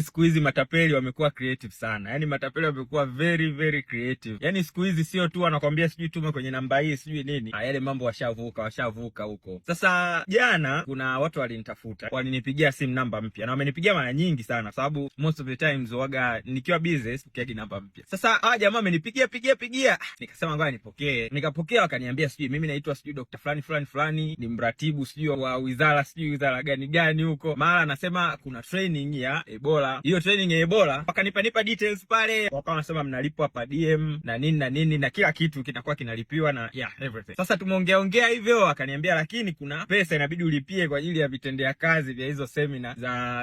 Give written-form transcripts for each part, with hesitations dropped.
Siku hizi matapeli wamekuwa creative sana. Yaani matapeli wamekuwa very very creative. Yaani siku hizi sio tu wanakuambia sijui tume kwenye namba hii sijui nini. Yale mambo washavuka huko. Sasa jana kuna watu walinitafuta, walinipigia simu namba mpya. Na wamenipigia mara nyingi sana sababu most of the times waga nikiwa busy sipigiagi namba mpya. Sasa hawa jamaa wamenipigia. Nikasema ngoja nipokee. Nikapokea, wakaniambia sijui mimi naitwa sijui Dr. fulani ni mratibu sijui wa wizara gani huko. Mara anasema kuna training ya Ebola. Hiyo training ya Ebola wakanipa details pale, wakawa wanasema mnalipwa pa DM na nini na kila kitu kinakuwa kinalipiwa na everything. Sasa tumeongea hivyo, akaniambia lakini kuna pesa inabidi ulipie kwa ajili ya vitendea kazi vya hizo seminar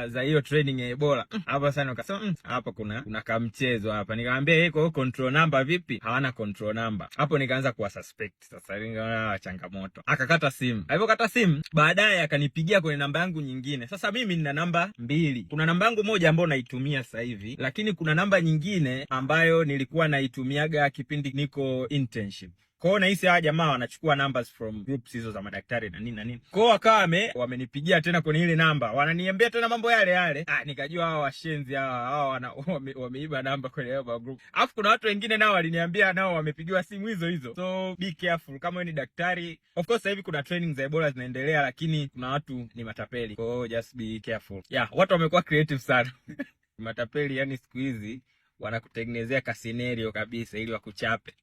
za hiyo training ya Ebola. Hapo sana nikasema hapa kuna kamchezo hapa. Nikamwambia kwa control number vipi? Hawana control number. Hapo nikaanza kuwa suspect. Sasa nikaona changamoto. Akakata simu. Alipokata simu, baadaye akanipigia kwenye namba yangu nyingine. Sasa mimi nina namba 2. Kuna namba yangu moja ambayo naitumia sasa hivi, lakini kuna namba nyingine ambayo nilikuwa naitumiaga kipindi niko internship. Kwao nahisi hawa jamaa wanachukua numbers from groups hizo za madaktari na nini. Kwao wakawa wamenipigia tena kwenye ile namba. Wananiambia tena mambo yale. Nikajua hawa washenzi hawa wameiba namba kwenye hiyo group. Alafu kuna watu wengine nao waliniambia nao wamepigiwa simu hizo. So be careful kama wewe ni daktari. Of course sasa hivi kuna training za Ebola zinaendelea, lakini kuna watu ni matapeli. So just be careful. Watu wamekuwa creative sana. Matapeli yani siku hizi wanakutengenezea kasinerio kabisa ili wakuchape.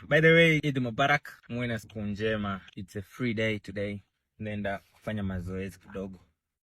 By the way, Eid Mubarak. Muwe na siku njema. It's a free day today. Nenda kufanya mazoezi kidogo.